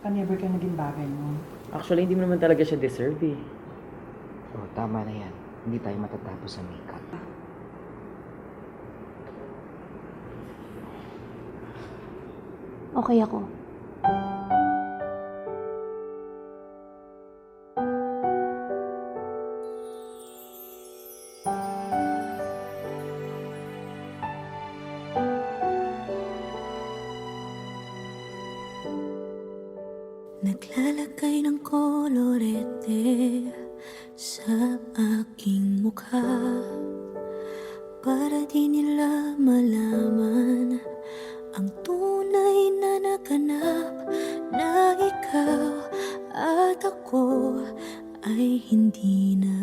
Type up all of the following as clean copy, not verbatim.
Baka never ka naging bagay mo. Actually, hindi mo naman talaga siya deserve eh. Oh, tama na yan. Hindi tayo matatapos sa makeup. Okay ako. Naglalagay ng kolorete sa aking mukha para di nila malaman ang tunay na naganap, na ikaw at ako ay hindi na.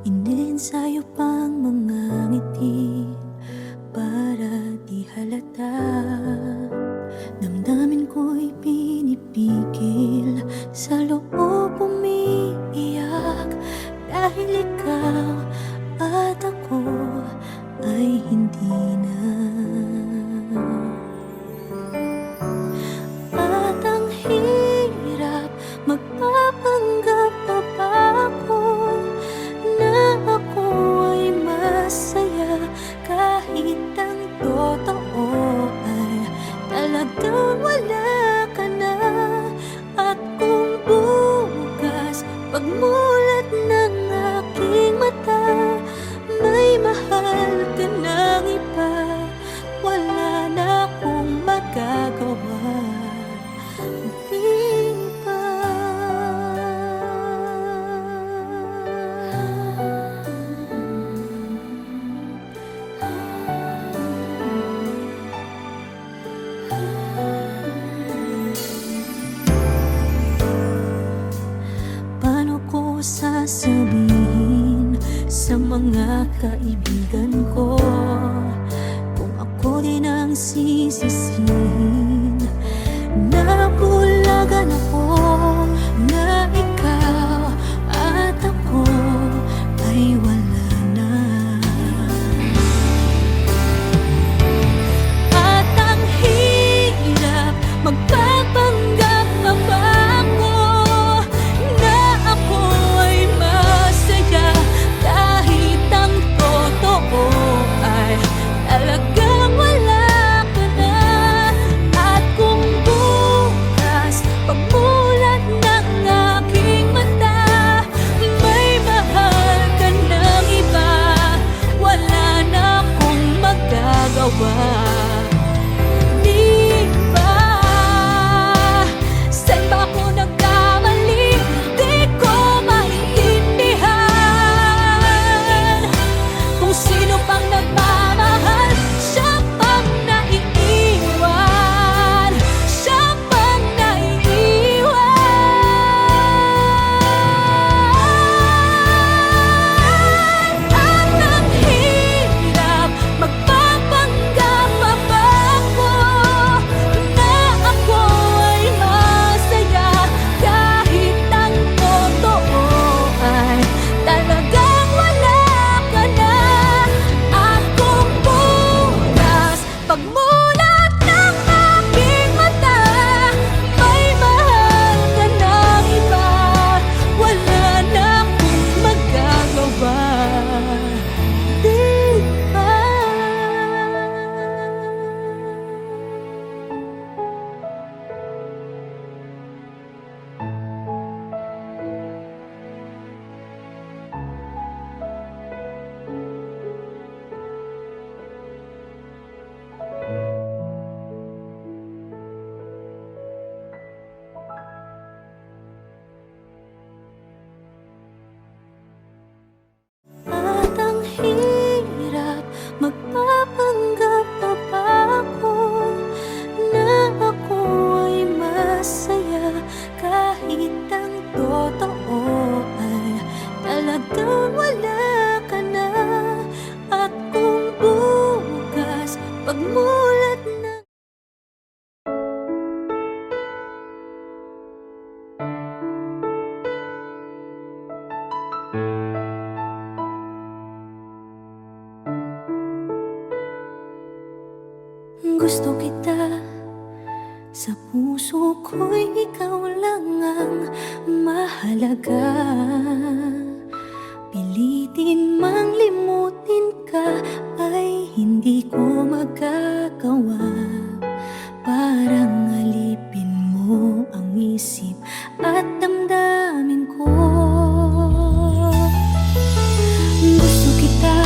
Iniensayo pang mga ngiti para di halata. Damdamin ko'y pinipigil, sa loob umiiyak, dahil ikaw at ako ay hindi na. At ang hirap, magpapanggap pa ba ako na ako ay masaya, kahit ang totoo ay talagang wala ka na. At kung bukas pagmulat ng aking mata, may mahal ka ng iba, wala na akong magagawa. Di ba? Paano ko sasabihin sa mga kaibigan ko kung ako din ang sisisihin? Nabulagan ako na ikaw at ako ay wala na. At ang hirap, magpapanggap pa ba ako na ako ay masaya, kahit ang totoo ay talagang wala ka na. At kung bukas pagmulat ng aking mata, may mahal ka ng iba, wala na akong magagawa. Di ba? Saan ba ako nagkamali? Di ko maintindihan. Kung sino pang nagmamahal, siya pang naiiwan, siya pang naiiwan. At ang hirap, magpapanggap pa ba ako na ako ay masaya, kahit ang totoo ay talagang wala ka na. At kung bukas pagmulat ng aking mata, may mahal ka ng iba, wala na akong magagawa. Di ba? At ang hirap, magpapanggap pa ba ako na ako ay masaya, kahit ang totoo ay talagang wala ka na. At kung bukas pagmulat ng Gusto kita, sa puso ko'y ikaw lang ang mahalaga. Pilitin mang limutin ka ay hindi ko magagawa. Parang alipin mo ang isip at damdamin ko. Gusto kita,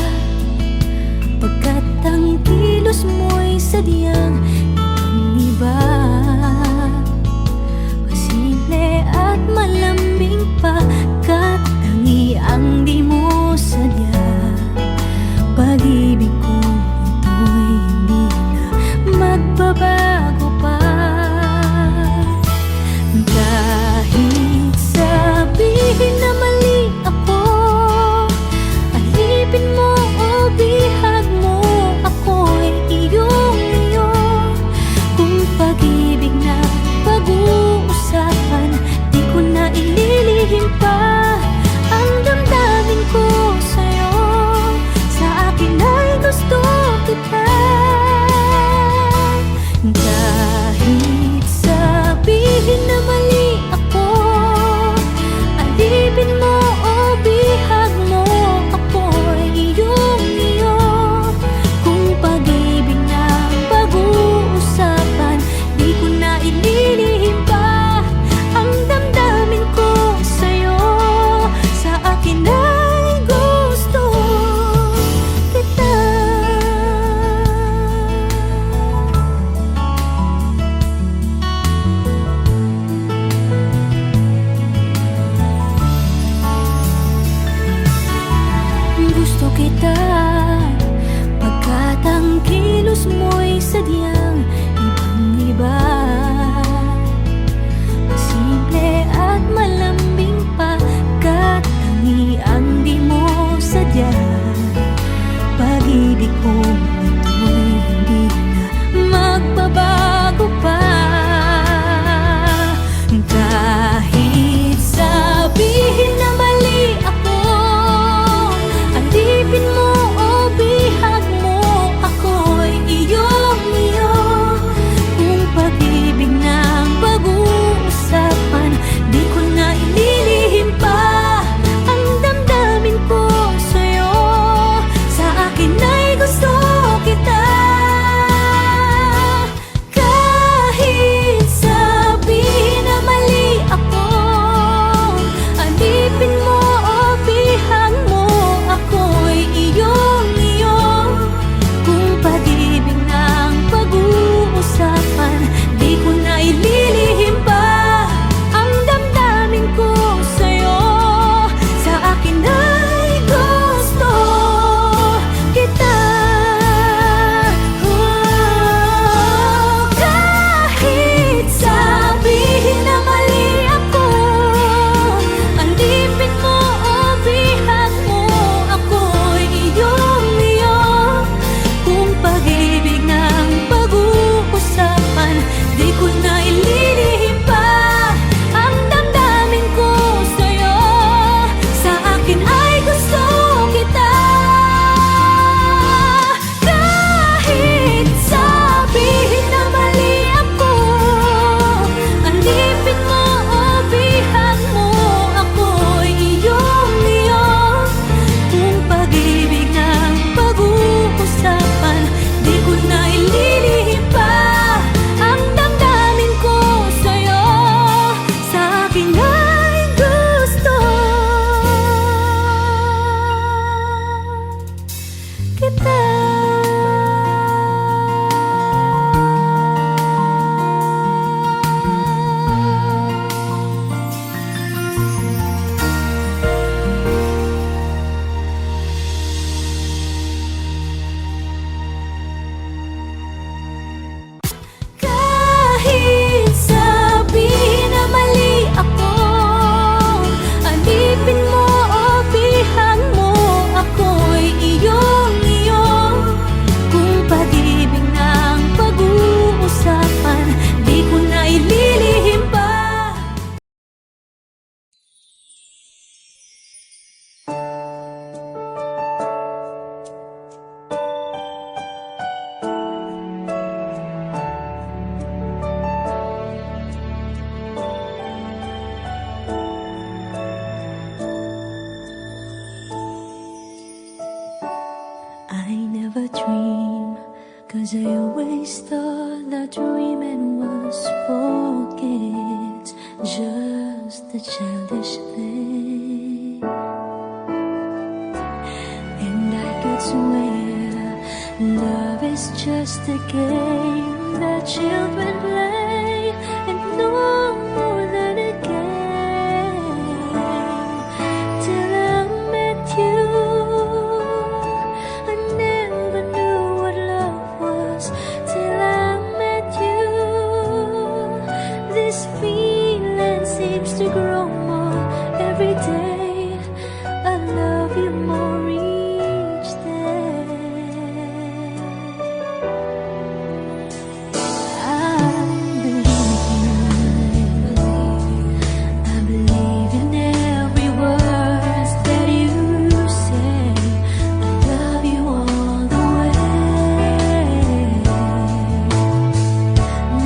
pagkat ang kilos mo'y sadyang ibang-iba. Pasimple at malambing pa, kat tangi ang di mo sadya. Pag-ibig ko ito'y hindi na magbabago pa. Kahit sabihin na mali ako, alipin mo o bihag mo, ako'y iyong-iyo. Kung pag-ibig na pag-uusapan, di ko na ililihim pa ang damdamin ko sa'yo. Sa akin ay gusto kita. Kahit sabihin na mali ako, alipin mo o bihag mo, ako'y iyong-iyo. Kung pag-ibig na pag-uusapan, di ko na ililihim pa ang damdamin ko sa'yo. Sa akin ay gusto kita. Gusto kita, pagkat ang kilos mo'y sadyang ibang-iba. Simple at malambing pa, kat tangi ang di mo sadya. Pag-ibig ko ito'y hindi na magbabago pa. Kahit sabihin na mali ako, alipin mo o bihag mo, ako'y iyong-iyo. Kung pag-ibig na pag-uusapan, di ko na ililihim pa ang damdamin ko sa'yo. Sa akin ay gusto a dream, 'cause I always thought that dreaming was for kids, just a childish thing. And I could swear love is just a game that children play, and no more than a game. Till I met you, I never knew what love was. Till I met you, this feeling seems to grow more every day. I love you more each day. I believe in every word that you say. I love you all the way.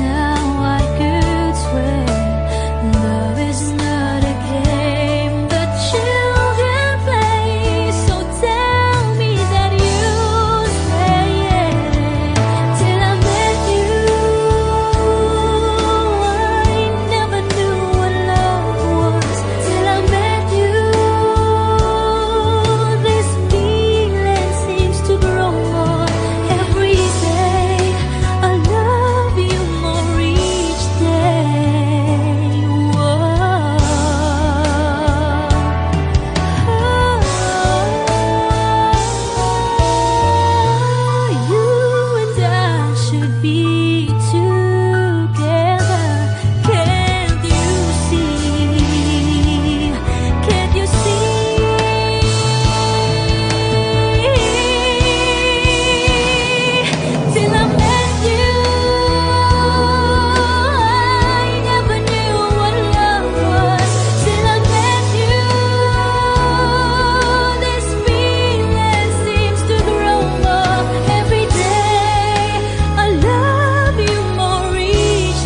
Now I could swear love is not a game that children play. So tell me that you stay. Till I met you, I never knew what love was. Till I met you, this feeling seems to grow more every day. I love you more each day. You and I should be together. Can't you see? Can't you see? Till I met you, I never knew what love was. Till I met you, this feeling seems to grow more every day. I love you more each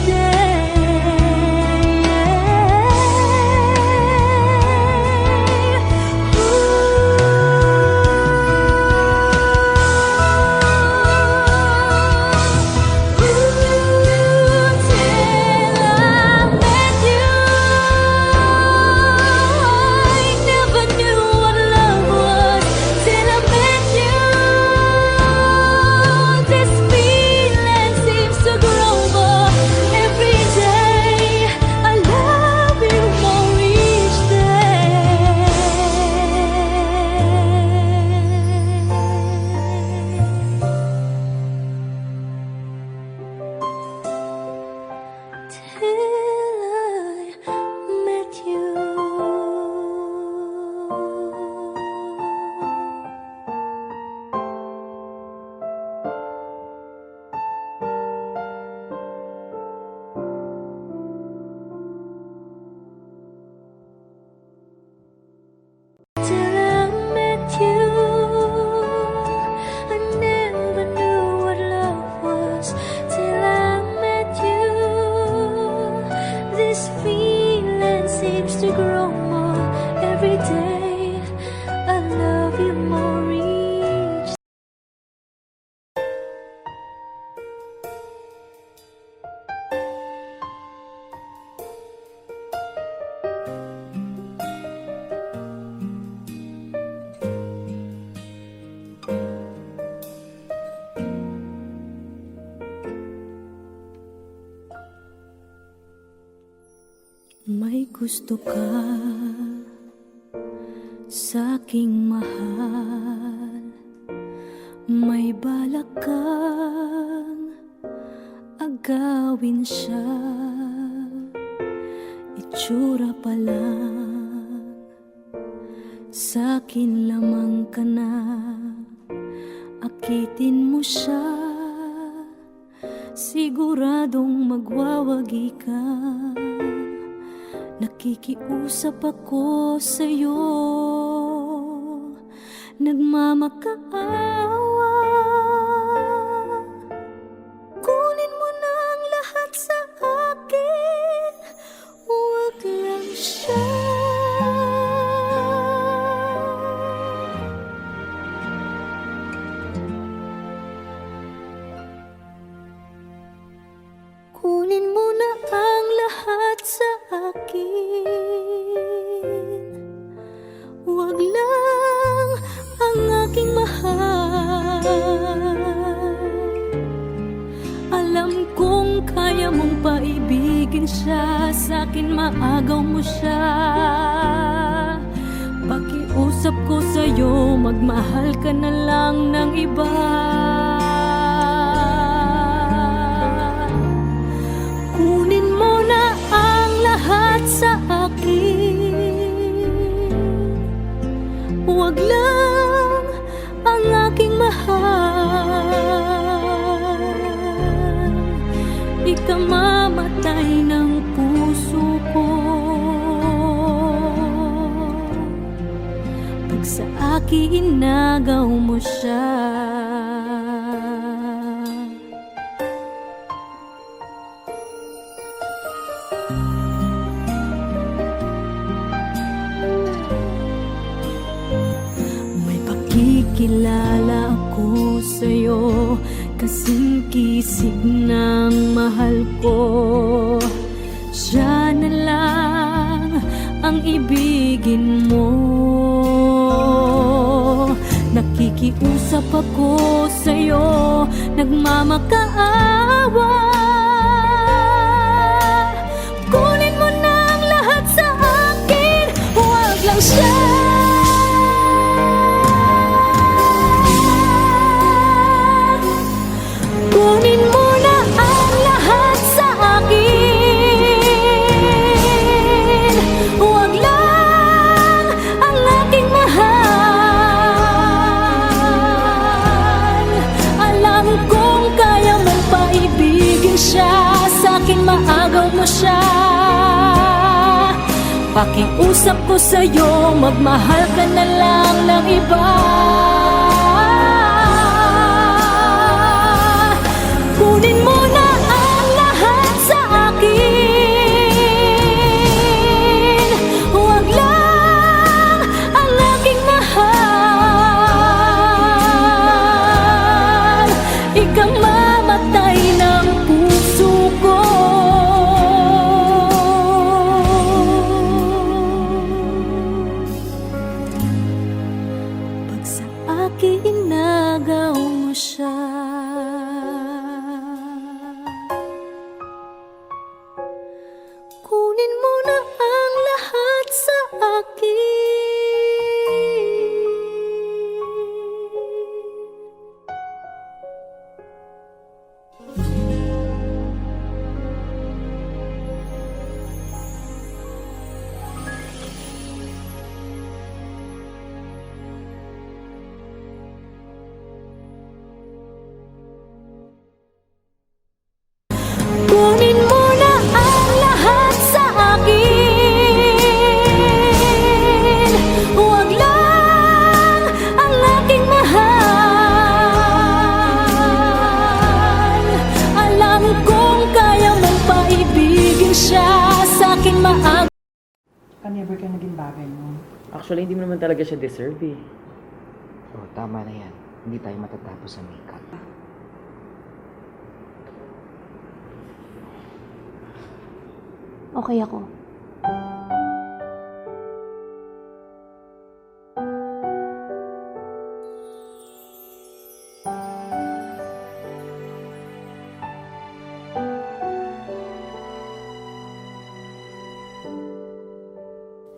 Till I met you, I never knew what love was. Till I met you, this feeling seems to grow more every day. I love you more each. May gusto ka sa'king mahal, may balak kang agawin siya. Itsura pa lang, sa'kin lamang ka na. Akitin mo siya, siguradong magwawagi ka. Nakikiusap ako sa'yo, nagmamakaawa. Kunin mo na ang lahat sa akin, huwag lang siya. maibigin siya sa'kin, maagaw mo siya. Pakiusap ko sa'yo, magmahal ka na lang ng iba. Kunin mo na ang lahat sa akin, huwag lang ang aking mahal. Ikamamatay ng puso ko pag sa akin inagaw mo siya. May pakikilala ako sa'yo, kasing kisig ng mahal ko. Siya na lang ang ibigin mo. Nakikiusap ako sa'yo, nagmamakaawa. Kunin mo na ang lahat sa akin, huwag lang siya. Kunin mo na ang lahat sa akin, huwag lang ang aking mahal. Alam kong kaya mong paibigin siya sa'kin, maagaw mo siya. Pakiusap ko sa'yo, magmahal ka na lang ng iba. Kunin mo na ang lahat sa akin, huwag lang ang aking mahal. Ikamamatay ng puso ko pag sa akin inagaw mo siya. Kunin mo na ang lahat sa akin. Kunin mo na ang lahat sa akin, huwag lang ang aking mahal. Alam kong kaya mong paibigin siya sa'kin, maagaw. Never ka naging bagay mo. Actually, hindi mo naman talaga siya deserve eh. Oh, tama na yan. Hindi tayo matatapos sa makeup. Okay ako.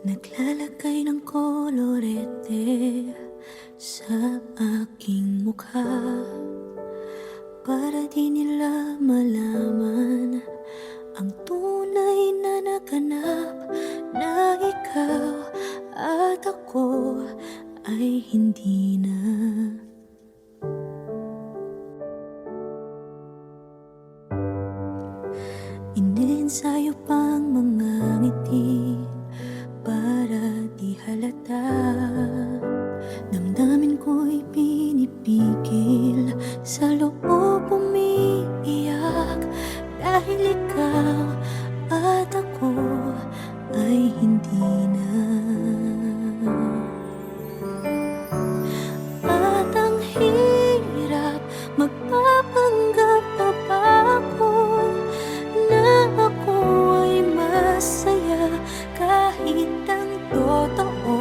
Naglalagay ng kolorete sa aking mukha para di nila malaman ang tunay na naganap, na ikaw at ako ay hindi na. Inensayo pang mga ngiti para di halata. Damdamin ko'y pinipigil, sa loob umiiyak, dahil ikaw at ako ay hindi na. At ang hirap, magpapanggap pa ba ako na ako ay masaya, kahit ang totoo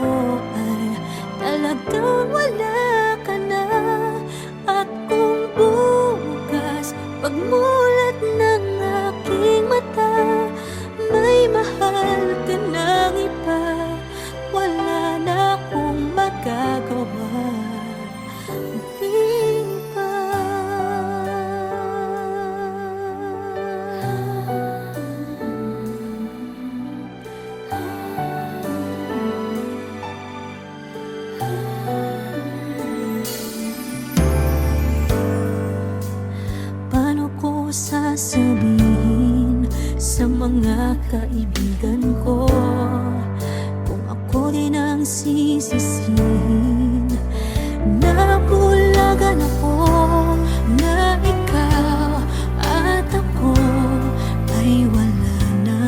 ay talagang wala ka na. At kung bukas pagmulat ng aking mata sasabihin sa mga kaibigan ko kung ako din ang sisisihin? Nabulagan ako na ikaw at ako ay wala na.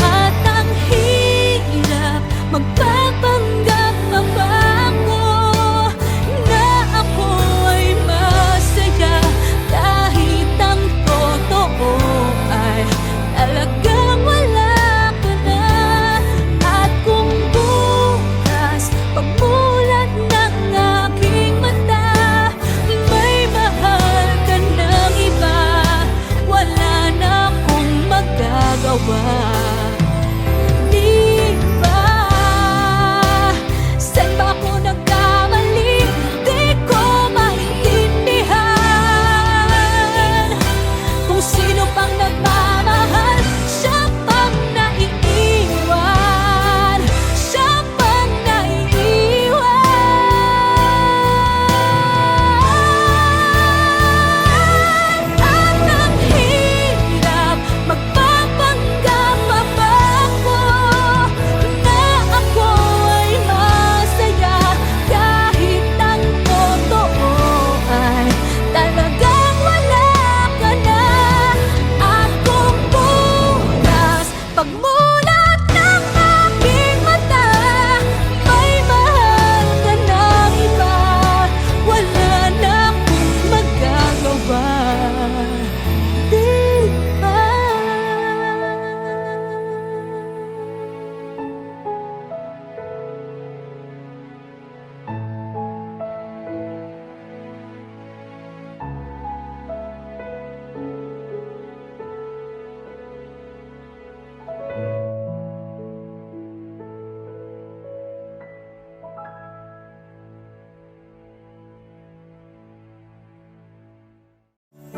At ang hirap magpapanggap pa ba ako na ako ay masaya kahit ang totoo ay talagang wala ka na. At kung bukas pagmulat ng aking mata may mahal ka ng iba, wala na akong magagawa. Di ba? Saan ba ako nagkamali? Di ko maintindihan. Kung sino pang nagmamahal, siya pang naiiwan. Siya pang naiiwan. At ang hirap magpapanggap pa ba ako na ako ay masaya kahit ang totoo ay talagang wala ka na. At kung bukas pagmulat ng aking mata may mahal ka ng iba, wala na akong magagawa. Di ba?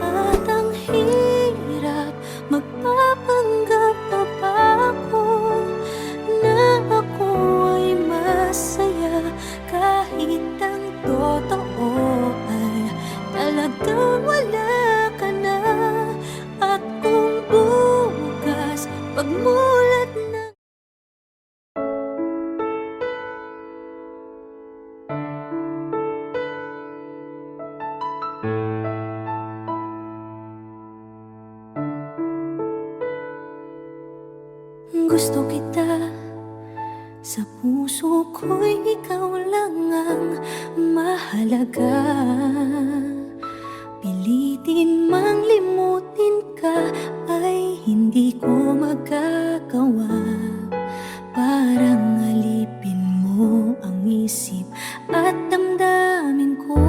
At ang hirap magpapanggap pa ba ako na ako ay masaya kahit ang totoo ay talagang wala ka na. At kung bukas pagmulat ng gusto kita, sa puso ko'y ikaw lang ang mahalaga. Pilitin mang limutin ka ay hindi ko magagawa. Parang alipin mo ang isip at damdamin ko.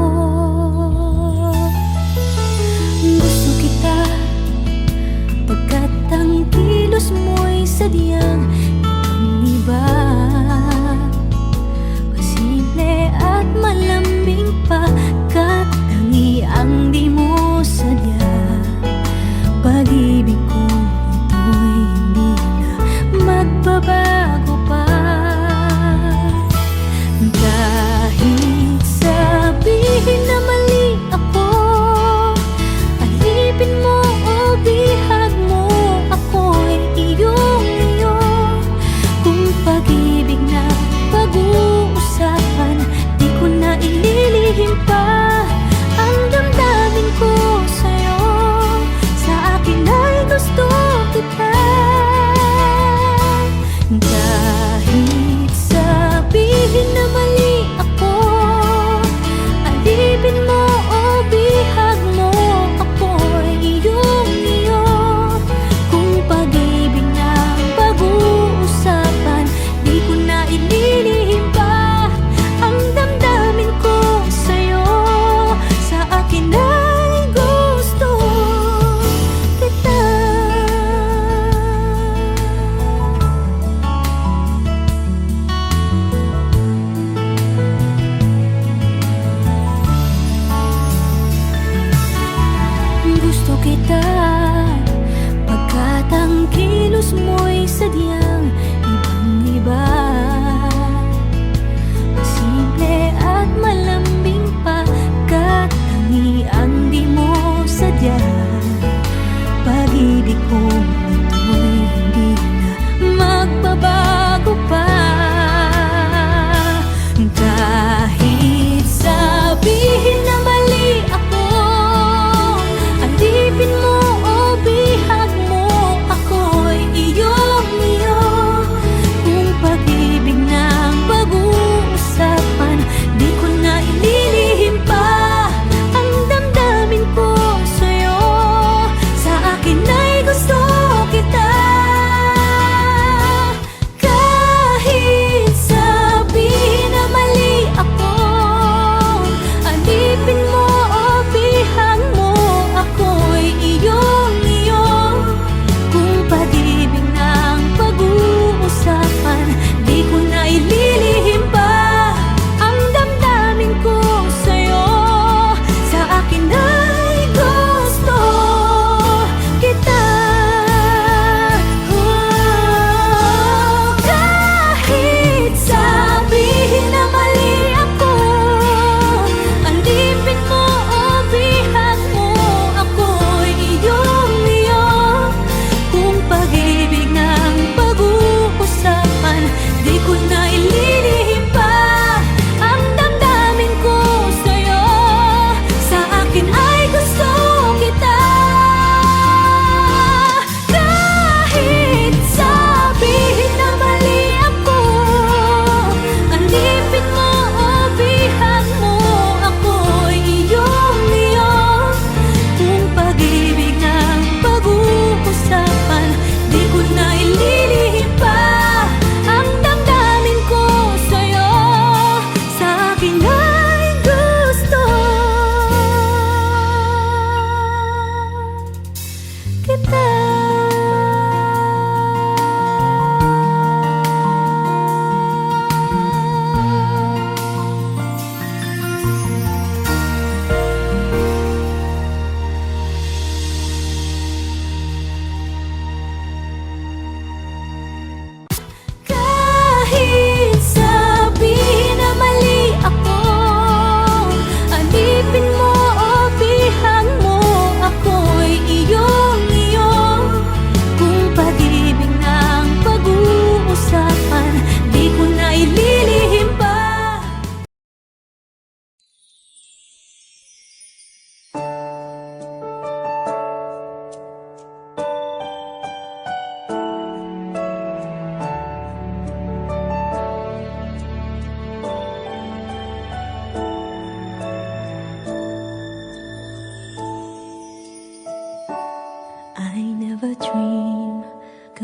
Gusto kita pagkat ang kilos mo'y sadyang ibang-iba. Pasimple at malambing pa, kat tangi ang di mo sadya. Pag-ibig ko ito'y hindi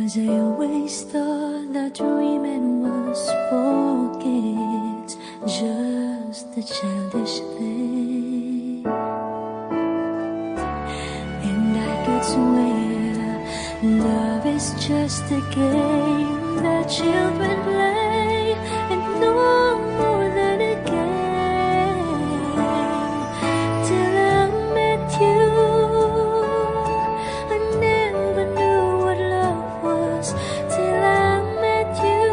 'Cause I always thought that dreaming was for kids, just a childish thing. And I could swear love is just a game that children play, and no more than a game. Till I met you, I never knew what love was. Till I met you,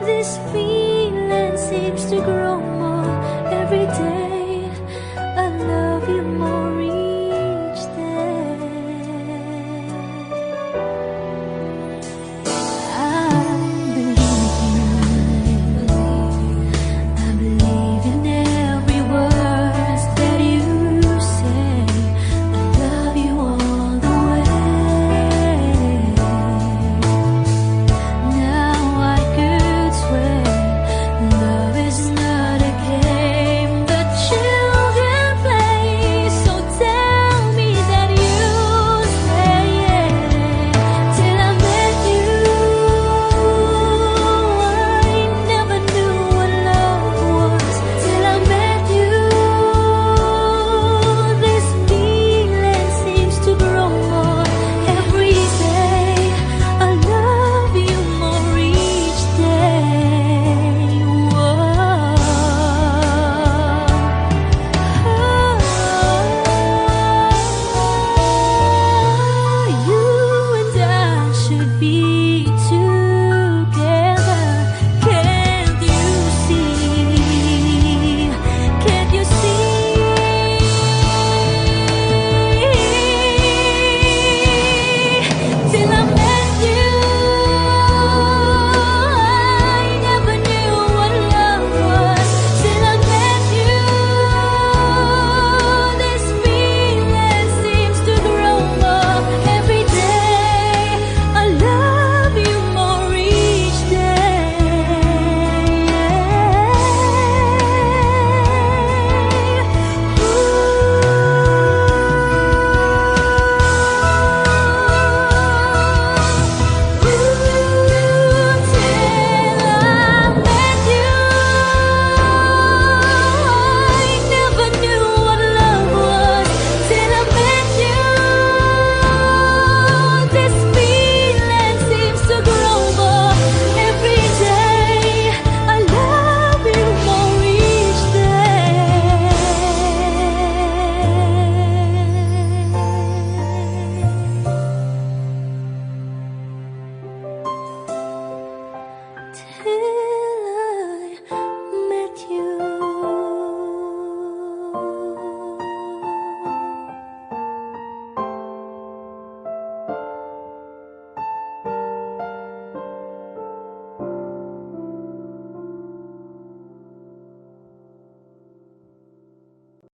this feeling seems to grow more every day. I love you more each day. I believe in every word that you say. I love you all the way. Now I could swear love is not a game that children play. So tell me that you stay. Till I met you, I never knew what love was. Till I met you, this feeling seems to grow more every day. I love you more each day. You and I should be together. Can't you see? Can't you see? Till I met you, I never knew what love was. Till I met you, this feeling seems to grow more every day. I love you more each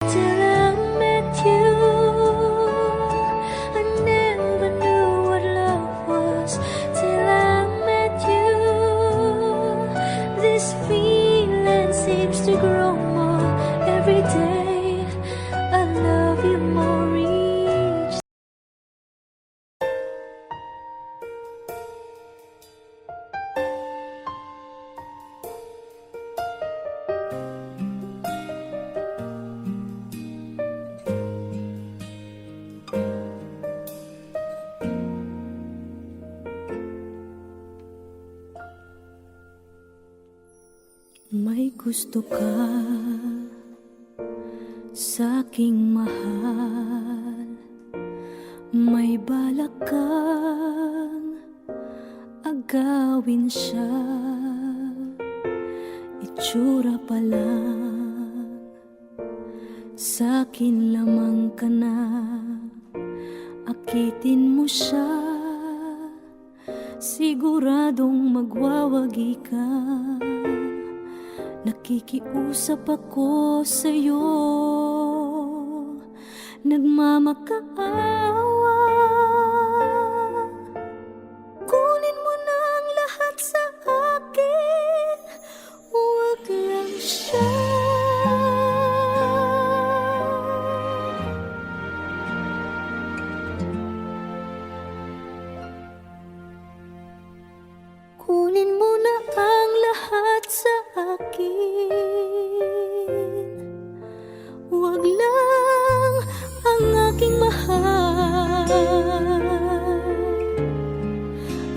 till I met you, I never knew what love was. Till I met you, this feeling seems to grow more every day. I love you more each. May gusto ka sa aking mahal, may balak kang agawin siya. Itsura pa lang, sa'kin lamang ka na. Akitin mo siya, siguradong magwawagi ka. Nakikiusap ako sa'yo, nagmamakaawa. Kunin mo na ang lahat sa akin, huwag lang siya. mahal.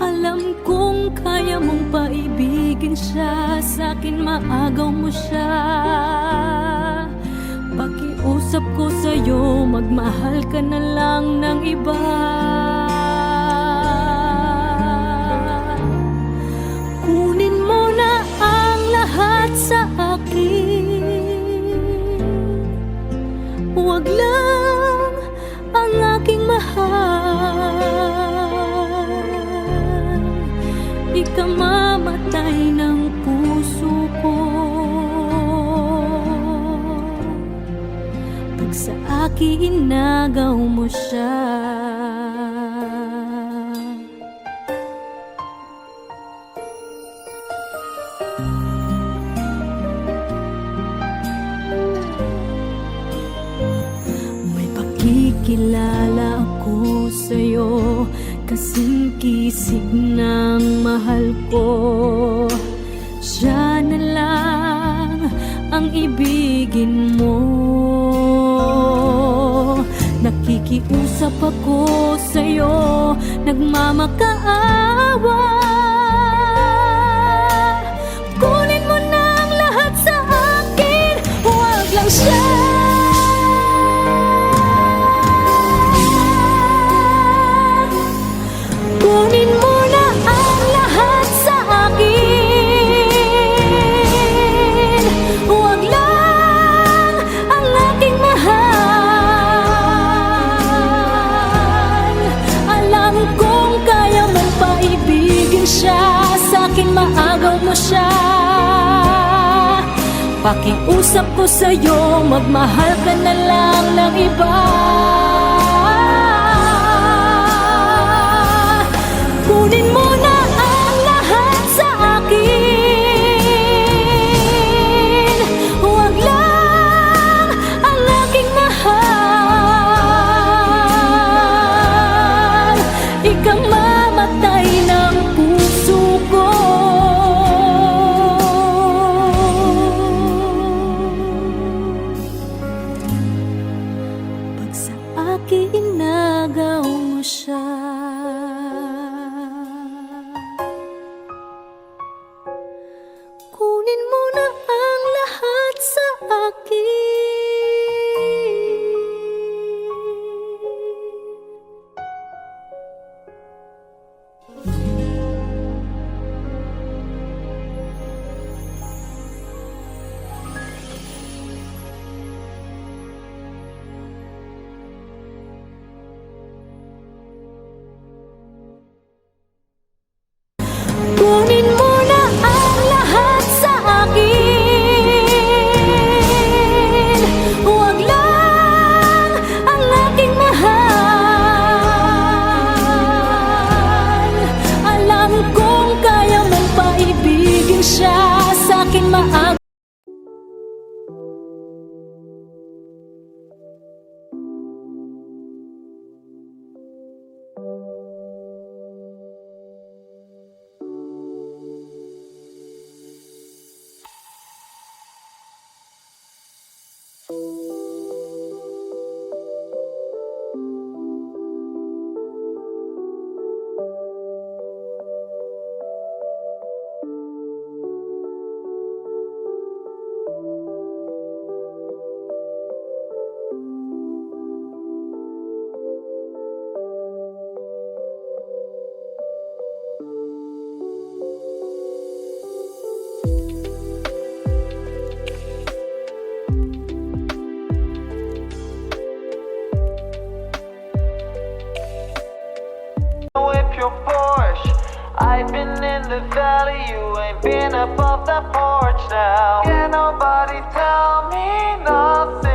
Alam kong kaya mong paibigin siya, sa'kin maagaw mo siya. Pakiusap ko sa'yo, magmahal ka na lang ng iba. Kunin mo na ang lahat sa akin, huwag lang ang aking mahal. Ikamamatay ng puso ko pag sa akin inagaw mo siya. May pakikilala ako sa'yo, kasing kisig ng mahal ko. Siya na lang ang ibigin mo. Nakikiusap ako sa'yo, nagmamakaawa. Kunin mo na ang lahat sa akin, huwag lang siya. Kunin mo na ang lahat sa akin, huwag lang ang aking mahal. Alam kong kaya mong paibigin siya, sa'kin maagaw mo siya. Pakiusap ko sa'yo, magmahal ka na lang ng iba. Kunin mo na ang lahat sa akin, huwag lang ang aking mahal. Ikamamatay ng puso ko pag sa akin inagaw mo siya. Kunin mo na ang lahat sa akin. Kunin mo na ang lahat sa akin, huwag lang ang aking mahal. Alam kong kaya mong paibigin siya, sa'kin maagaw. Your Porsche, I've been in the valley, you ain't been above the porch now. Can nobody tell me nothing?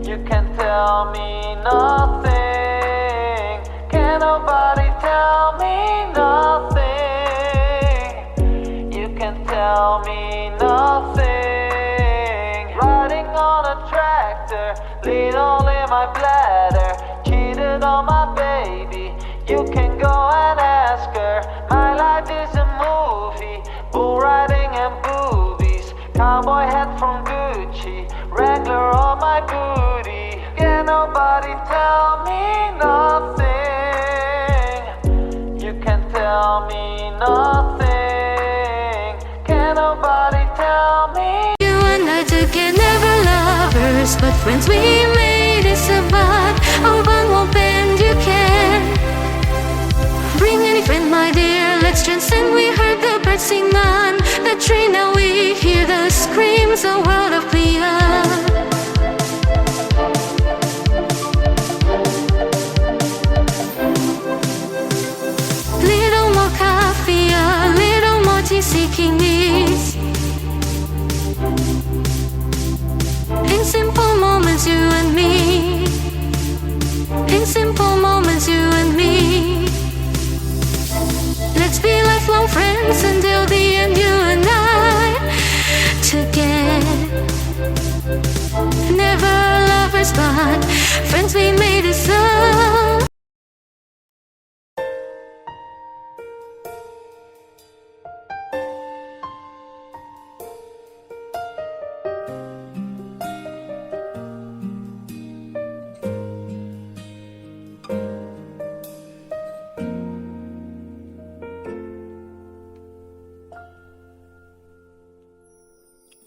You can tell me nothing. Can nobody tell me nothing? You can tell me nothing. Riding on a tractor, lead all in my bladder, cheated on my baby. You can go and ask her. My life is a movie, bull riding and boobies, cowboy hat from Gucci, Wrangler on my booty. Can nobody lovers, but friends we made it survive. Our bond won't bend, you can bring any friend, my dear. Let's transcend. We heard the birds sing on the tree. Now we hear the screams, a world of freedom. Little more coffee, a little more tea, seeking ease. In simple moments, you and me. In simple moments, you and me. Let's be lifelong friends until the end, you and I. Together, never lovers, but friends we made it so.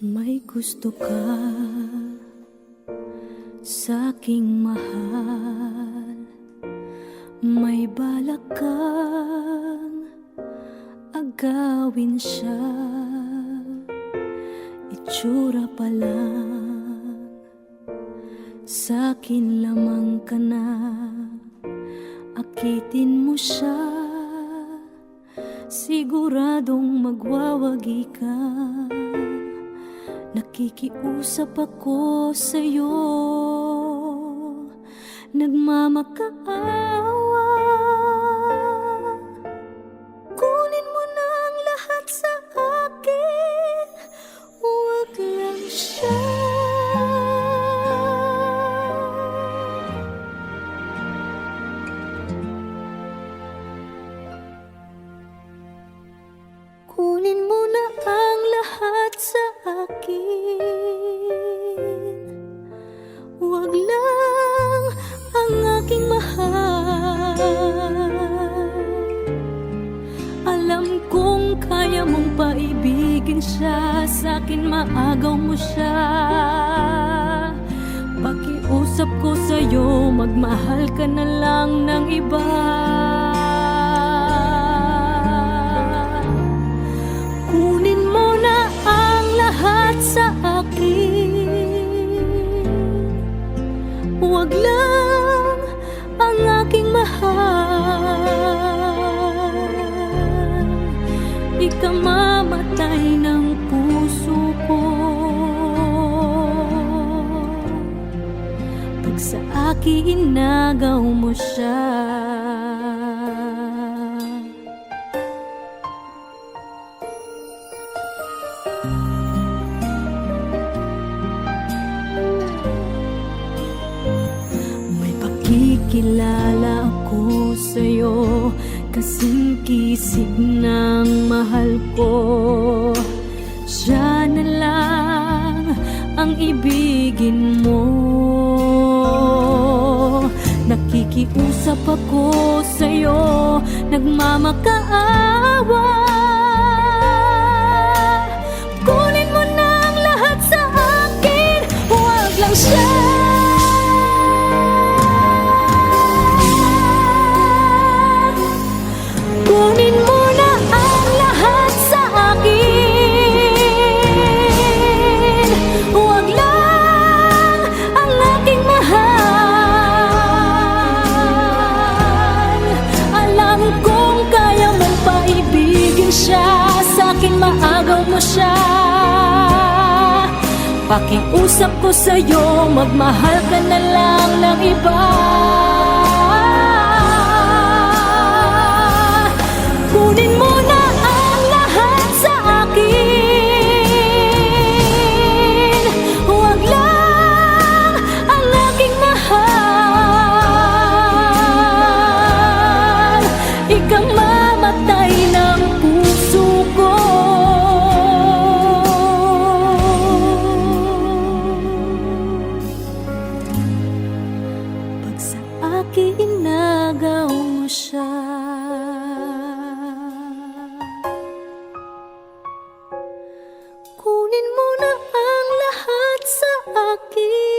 May gusto ka sa'king mahal, may balak kang agawin siya. Itsura pa lang, sa'kin lamang ka na. Akitin mo siya, siguradong magwawagi ka. Nakikiusap ako sa'yo, nagmamakaawa. Kunin mo na ang lahat sa akin, huwag lang siya. Kunin mo na ang lahat sa akin, huwag lang ang aking mahal. Alam kong kaya mong paibigin siya, sa'kin maagaw mo siya. Pakiusap ko sa'yo, magmahal ka na lang ng iba. Kunin mo na ang lahat sa akin, huwag lang ang aking mahal. Ikamamatay ng puso ko pag sa akin inagaw mo siya. Kilala ako sa'yo, kasing kisig ng mahal ko. Siya na lang ang ibigin mo. Nakikiusap ako sa'yo, nagmamakaawa. Kunin mo na ang lahat sa akin, huwag lang siya. Kunin mo na ang lahat sa akin, huwag lang ang aking mahal. Alam kong kaya mong paibigin siya, sa'kin maagaw mo siya. Pakiusap ko sa'yo, magmahal ka na lang ng iba. Kunin mo na ang lahat sa akin, huwag lang ang aking mahal. Ikamamatay ng puso ko pag sa akin inagaw mo siya. Kunin mo na ang lahat sa akin.